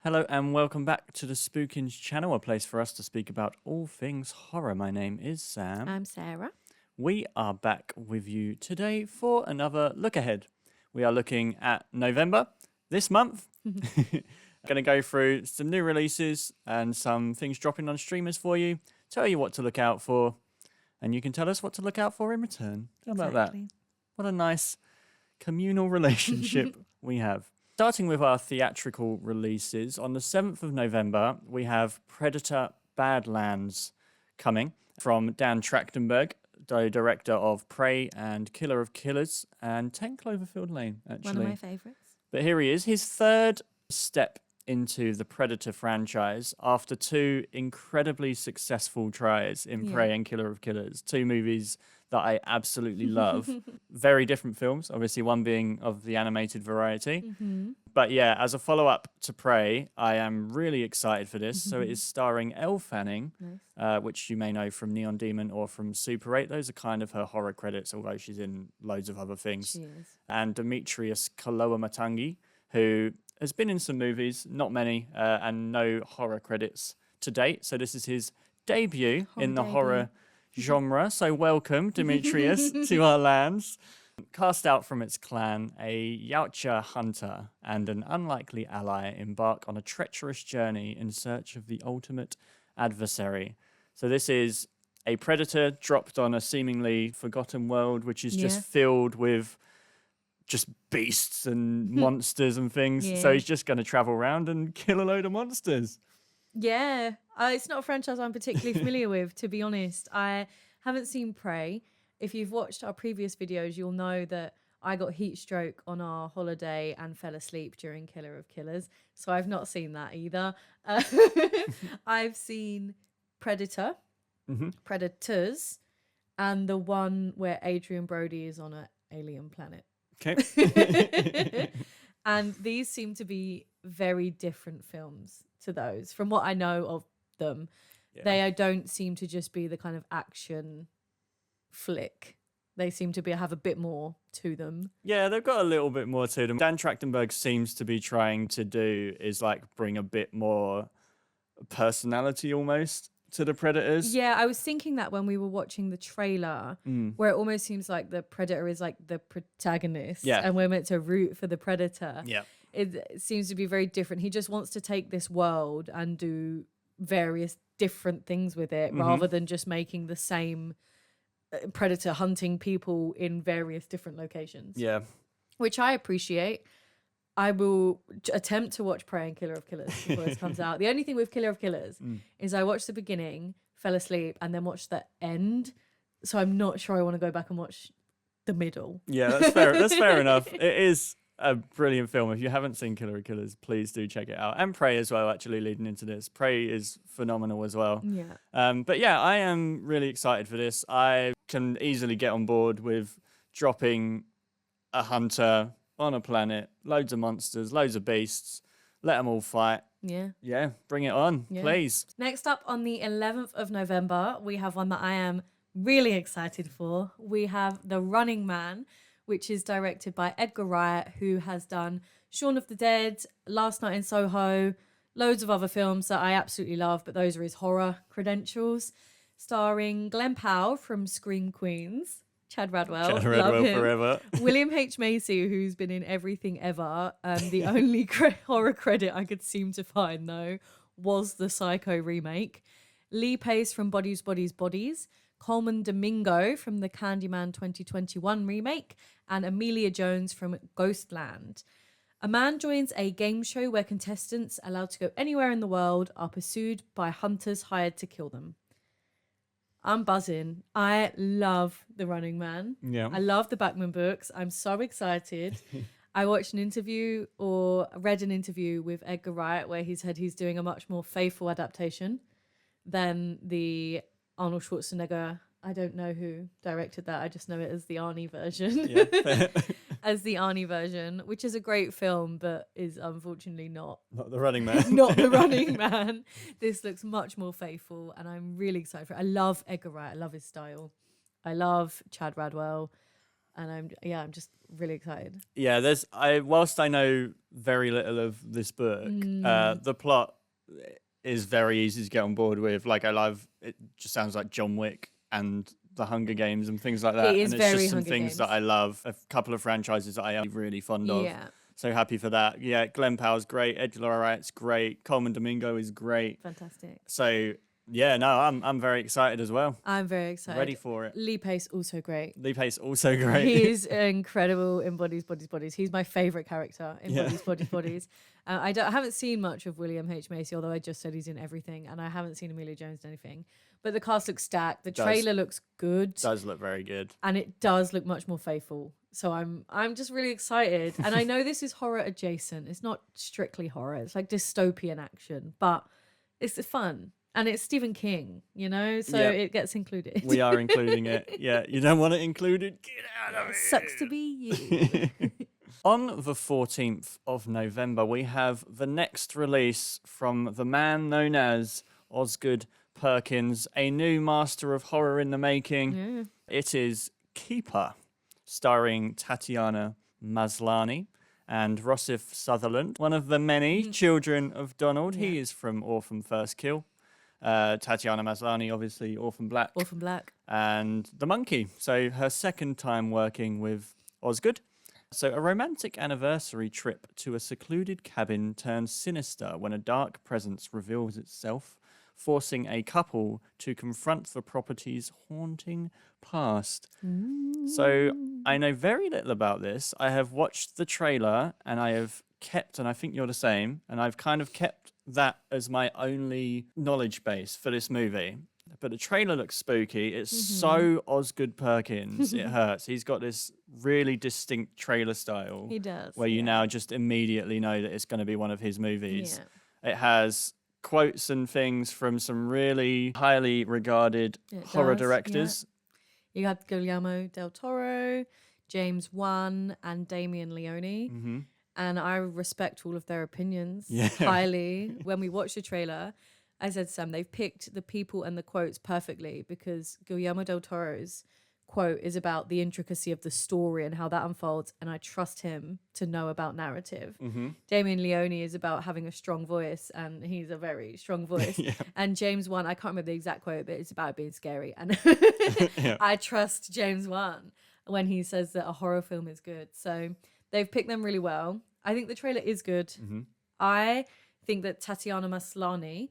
Hello and welcome back to the Spookins channel, a place for us to speak about all things horror. My name is Sam. I'm Sarah. We are back with you today for another look ahead. We are looking at November this month. Going to go through some new releases and some things dropping on streamers for you, tell you what to look out for, and you can tell us what to look out for in return. How about that? What a nice communal relationship we have. Starting with our theatrical releases, on the 7th of November, we have Predator Badlands coming from Dan Trachtenberg, the director of Prey and Killer of Killers and 10 Cloverfield Lane, actually. One of my favourites. But here he is, his third step into the Predator franchise after two incredibly successful tries in Prey and Killer of Killers, two movies that I absolutely love. Very different films, obviously one being of the animated variety. But yeah, as a follow-up to Prey, I am really excited for this. So it is starring Elle Fanning, which you may know from Neon Demon or from Super 8. Those are kind of her horror credits, although she's in loads of other things. She is. And Demetrius Kaloamatangi, who has been in some movies, not many, and no horror credits to date. So this is his debut in the horror genre. So welcome, Demetrius, to our lands. Cast out from its clan, a Yautja hunter and an unlikely ally embark on a treacherous journey in search of the ultimate adversary. So this is a predator dropped on a seemingly forgotten world, which is just filled with just beasts and monsters and things. So he's just going to travel around and kill a load of monsters. Yeah, it's not a franchise I'm particularly familiar with, to be honest. I haven't seen Prey. If you've watched our previous videos, you'll know that I got heat stroke on our holiday and fell asleep during Killer of Killers. So I've not seen that either. I've seen Predator, Predators, and the one where Adrian Brody is on an alien planet. Okay. And these seem to be very different films to those. From what I know of them, they don't seem to just be the kind of action flick. They seem to have a bit more to them. Yeah, they've got a little bit more to them. Dan Trachtenberg seems to be trying to do is like bring a bit more personality almost to the Predators. Yeah, I was thinking that when we were watching the trailer, where it almost seems like the Predator is like the protagonist and we're meant to root for the Predator. Yeah. It seems to be very different. He just wants to take this world and do various different things with it rather than just making the same Predator hunting people in various different locations. Yeah. Which I appreciate. I will attempt to watch Prey and Killer of Killers before this comes out. The only thing with Killer of Killers is I watched the beginning, fell asleep, and then watched the end. So I'm not sure I want to go back and watch the middle. Yeah, that's fair. That's fair enough. It is a brilliant film. If you haven't seen Killer of Killers, please do check it out. And Prey as well, actually, leading into this. Prey is phenomenal as well. Yeah. But yeah, I am really excited for this. I can easily get on board with dropping a hunter on a planet, loads of monsters, loads of beasts, let them all fight. Yeah, bring it on, please. Next up on the 11th of November, we have one that I am really excited for. We have The Running Man, which is directed by Edgar Wright, who has done Shaun of the Dead, Last Night in Soho, loads of other films that I absolutely love, but those are his horror credentials. Starring Glenn Powell from Scream Queens, Chad Radwell, Chad Radwell forever. William H. Macy, who's been in everything ever. The only horror credit I could seem to find, though, was the Psycho remake. Lee Pace from Bodies, Bodies, Bodies. Coleman Domingo from the Candyman 2021 remake. And Amelia Jones from Ghostland. A man joins a game show where contestants allowed to go anywhere in the world are pursued by hunters hired to kill them. I'm buzzing. I love The Running Man. Yeah. I love the Bachman books. I'm so excited. I watched an interview or read an interview with Edgar Wright where he said he's doing a much more faithful adaptation than the Arnold Schwarzenegger. I don't know who directed that. I just know it as the Arnie version. Yeah. As the Arnie version, which is a great film, but is unfortunately not The Running Man. not The Running Man. This looks much more faithful, and I'm really excited for it. I love Edgar Wright. I love his style. I love Chad Radwell. and I'm just really excited. Yeah, whilst I know very little of this book, the plot is very easy to get on board with. Like, I love it. Just sounds like John Wick and the Hunger Games and things like that. It is And it's very just some Hunger things Games. that I love. A couple of franchises that I am really fond of. Yeah. So happy for that. Yeah, Glenn Powell's great. Edgar Wright's great. Coleman Domingo is great. Fantastic. So yeah, no, I'm very excited as well. I'm very excited. Ready for it. Lee Pace also great. Lee Pace also great. He is incredible in Bodies, Bodies, Bodies. He's my favorite character in Bodies, Bodies, Bodies. I haven't seen much of William H. Macy, although I just said he's in everything, and I haven't seen Emilia Jones in anything. But the cast looks stacked. The trailer looks good. Does look very good. And it does look much more faithful. So I'm just really excited. And I know this is horror adjacent. It's not strictly horror. It's like dystopian action, but it's fun. And it's Stephen King, so it gets included. We are including it. Yeah, you don't want it included? Get out of it. Sucks to be you. On the 14th of November, we have the next release from the man known as Osgood Perkins, a new master of horror in the making. Yeah. It is Keeper, starring Tatiana Maslany and Rossif Sutherland, one of the many children of Donald. Yeah. He is from Orphan First Kill. Tatiana Maslany, obviously, Orphan Black. Orphan Black. And The Monkey. So her second time working with Osgood. So a romantic anniversary trip to a secluded cabin turns sinister when a dark presence reveals itself, forcing a couple to confront the property's haunting past. So I know very little about this. I have watched the trailer and I have kept, and I think you're the same, and I've kind of kept that as my only knowledge base for this movie. But the trailer looks spooky. It's so Osgood Perkins. It hurts. He's got this really distinct trailer style. He does. Where you now just immediately know that it's going to be one of his movies. Yeah. It has quotes and things from some really highly regarded horror directors. You got Guillermo del Toro, James Wan, and Damien Leone. And I respect all of their opinions highly. When we watched the trailer, I said, Sam, they've picked the people and the quotes perfectly, because Guillermo del Toro's quote is about the intricacy of the story and how that unfolds, and I trust him to know about narrative. Damien Leone is about having a strong voice, and he's a very strong voice. And James Wan, I can't remember the exact quote, but it's about being scary. And I trust James Wan when he says that a horror film is good. So they've picked them really well. I think the trailer is good. I think that Tatiana Maslany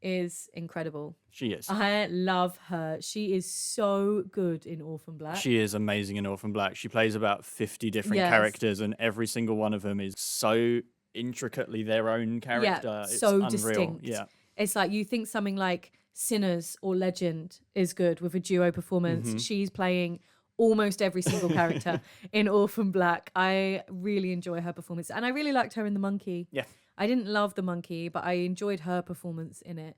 is incredible. She is. I love her. She is so good in Orphan Black. She is amazing in Orphan Black. She plays about 50 different characters, and every single one of them is so intricately their own character. Yeah, it's so unreal. distinct. Yeah. It's like you think something like Sinners or Legend is good with a duo performance. She's playing almost every single character in Orphan Black. I really enjoy her performance. And I really liked her in The Monkey. Yeah. I didn't love The Monkey, but I enjoyed her performance in it.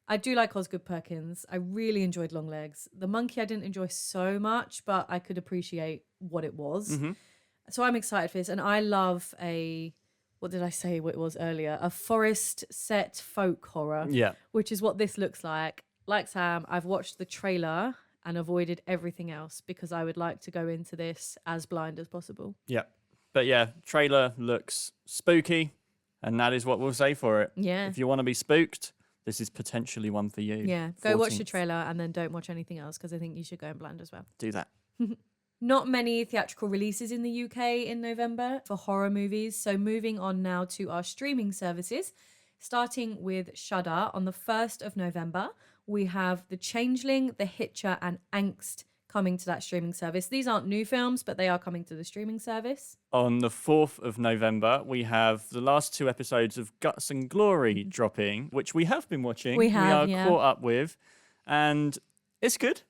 I do like Osgood Perkins. I really enjoyed Longlegs. The Monkey I didn't enjoy so much, but I could appreciate what it was. So I'm excited for this. And I love what did I say what it was earlier? A forest set folk horror. Yeah. Which is what this looks like. Like Sam, I've watched the trailer and avoided everything else because I would like to go into this as blind as possible. Yeah. But yeah, trailer looks spooky, and that is what we'll say for it. Yeah. If you want to be spooked, this is potentially one for you. Yeah. Go watch the 14th. trailer and then don't watch anything else, because I think you should go in blind as well. Do that. Not many theatrical releases in the UK in November for horror movies. So moving on now to our streaming services, starting with Shudder on the 1st of November, we have The Changeling, The Hitcher, and Angst coming to that streaming service. These aren't new films, but they are coming to the streaming service. On the 4th of November, we have the last 2 episodes of Guts and Glory dropping, which we have been watching. We have, are caught up with, and it's good.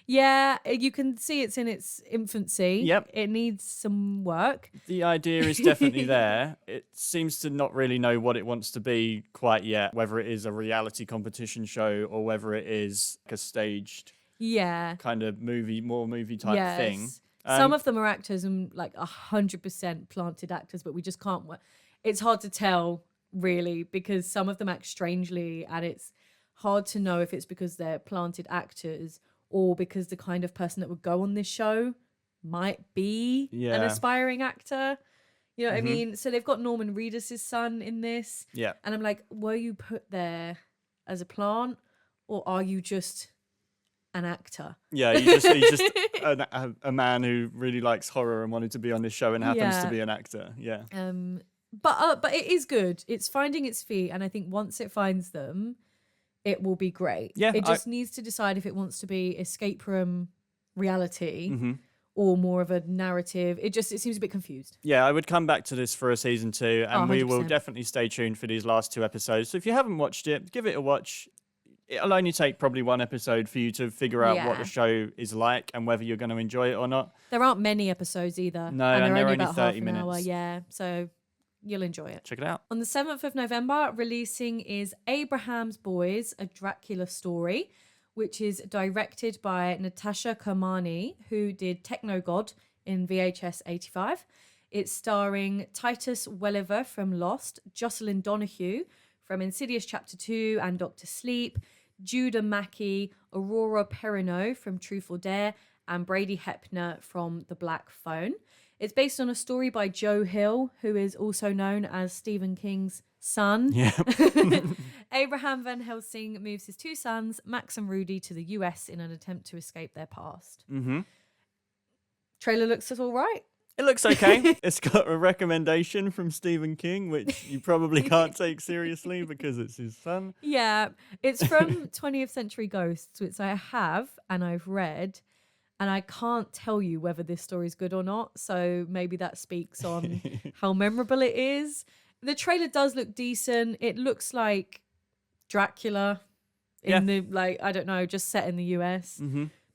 Yeah, you can see it's in its infancy. Yep. It needs some work. The idea is definitely there. It seems to not really know what it wants to be quite yet, whether it is a reality competition show or whether it is like a staged kind of more movie type thing. Some of them are actors and like 100% planted actors, but we just can't. It's hard to tell really, because some of them act strangely, and it's hard to know if it's because they're planted actors or because the kind of person that would go on this show might be an aspiring actor. You know what I mean? So they've got Norman Reedus' son in this. Yeah. And I'm like, were you put there as a plant, or are you just an actor? Yeah, he's just a man who really likes horror and wanted to be on this show and happens to be an actor. Yeah. But it is good. It's finding its feet, and I think once it finds them, it will be great. Yeah, it just needs to decide if it wants to be escape room reality or more of a narrative. It seems a bit confused. Yeah, I would come back to this for a season 2, and we will 100%. definitely stay tuned for these last 2 episodes. So if you haven't watched it, give it a watch. It'll only take probably 1 episode for you to figure out what the show is like and whether you're going to enjoy it or not. There aren't many episodes either. No, and they're only about 30 half minutes. an hour. Yeah, so you'll enjoy it. Check it out. On the 7th of November, releasing is Abraham's Boys, A Dracula Story, which is directed by Natasha Kermani, who did Techno God in VHS 85. It's starring Titus Welliver from Lost, Jocelyn Donahue from Insidious Chapter 2 and Doctor Sleep, Judah Mackey, Aurora Perrineau from Truth or Dare, and Brady Hepner from The Black Phone. It's based on a story by Joe Hill, who is also known as Stephen King's son. Yeah. Abraham Van Helsing moves his 2 sons, Max and Rudy, to the US in an attempt to escape their past. Trailer looks all right. It looks okay. It's got a recommendation from Stephen King, which you probably can't take seriously because it's his son. Yeah, it's from 20th Century Ghosts, which I have and I've read, and I can't tell you whether this story is good or not. So maybe that speaks on how memorable it is. The trailer does look decent. It looks like Dracula in the, like, I don't know, just set in the US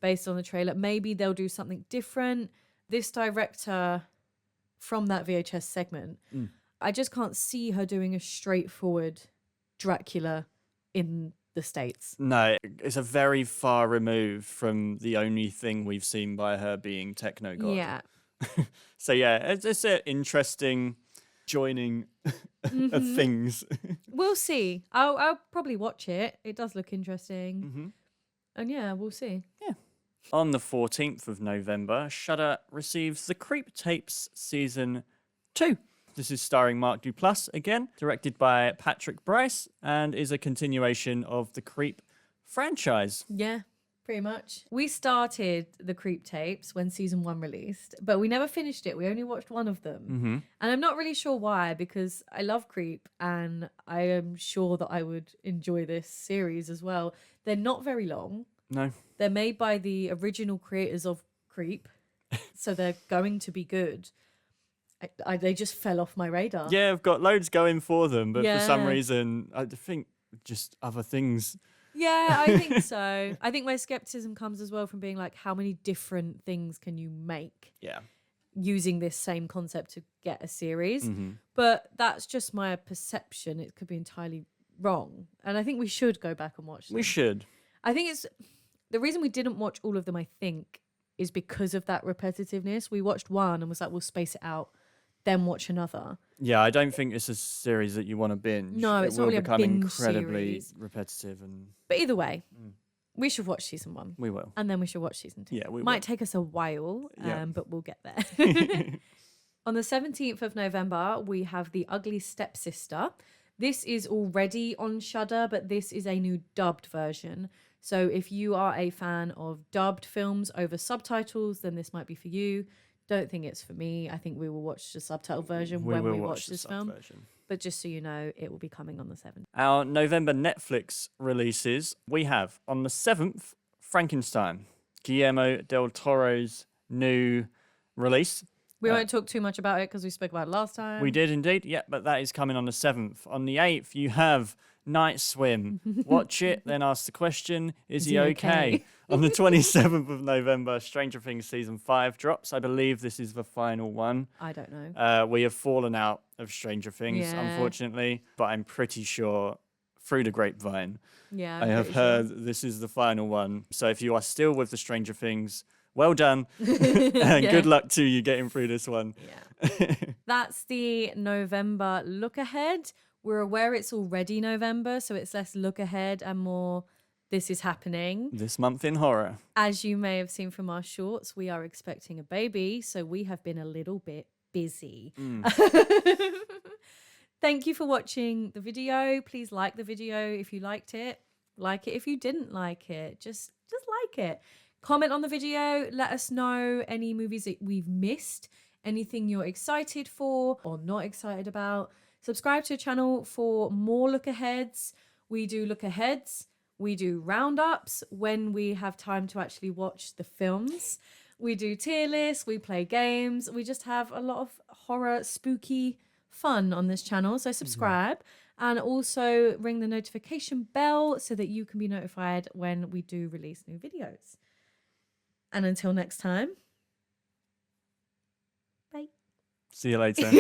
based on the trailer. Maybe they'll do something different. This director from that VHS segment, I just can't see her doing a straightforward Dracula in the States. No, it's a very far remove from the only thing we've seen by her being Techno God. Yeah. So yeah, it's an interesting joining of things. We'll see. I'll probably watch it. It does look interesting. And yeah, we'll see. Yeah. On the 14th of November, Shudder receives The Creep Tapes Season 2. This is starring Mark Duplass again, directed by Patrick Bryce, and is a continuation of the Creep franchise. Yeah, pretty much. We started the Creep tapes when season 1 released, but we never finished it. We only watched one of them. And I'm not really sure why, because I love Creep and I am sure that I would enjoy this series as well. They're not very long. No. They're made by the original creators of Creep, so they're going to be good. They just fell off my radar. Yeah, I've got loads going for them, but for some reason, I think just other things. Yeah, I think so. I think my skepticism comes as well from being like, how many different things can you make? Yeah. Using this same concept to get a series. But that's just my perception. It could be entirely wrong. And I think we should go back and watch them. We should. I think it's the reason we didn't watch all of them, I think, is because of that repetitiveness. We watched one and was like, we'll space it out, then watch another. Yeah, I don't think it's a series that you want to binge. No, it's it will not really a become binge incredibly series. repetitive. But either way, we should watch season 1. We will. And then we should watch season 2. Yeah, we Might will. take us a while, Yeah. but we'll get there. On the 17th of November, we have The Ugly Stepsister. This is already on Shudder, but this is a new dubbed version. So if you are a fan of dubbed films over subtitles, then this might be for you. Don't think it's for me. I think we will watch the subtitle version when we watch this film. But just so you know, it will be coming on the 7th. Our November Netflix releases, we have on the 7th, Frankenstein, Guillermo del Toro's new release. We won't talk too much about it because we spoke about it last time. We did indeed, yeah, but that is coming on the 7th. On the 8th, you have Night Swim. Watch it, then ask the question, is he okay? On the 27th of November, Stranger Things Season 5 drops. I believe this is the final one. I don't know. We have fallen out of Stranger Things, unfortunately, but I'm pretty sure through the grapevine, Yeah, I have heard this is the final one. So if you are still with the Stranger Things, well done. And good luck to you getting through this one. Yeah. That's the November look ahead. We're aware it's already November, so it's less look ahead and more this is happening. This month in horror. As you may have seen from our shorts, we are expecting a baby, so we have been a little bit busy. Thank you for watching the video. Please like the video if you liked it. Like it if you didn't like it. Just like it. Comment on the video. Let us know any movies that we've missed, anything you're excited for or not excited about. Subscribe to the channel for more Lookaheads. We do Lookaheads. We do roundups when we have time to actually watch the films. We do tier lists. We play games. We just have a lot of horror, spooky fun on this channel. So subscribe and also ring the notification bell so that you can be notified when we do release new videos. And until next time, bye. See you later.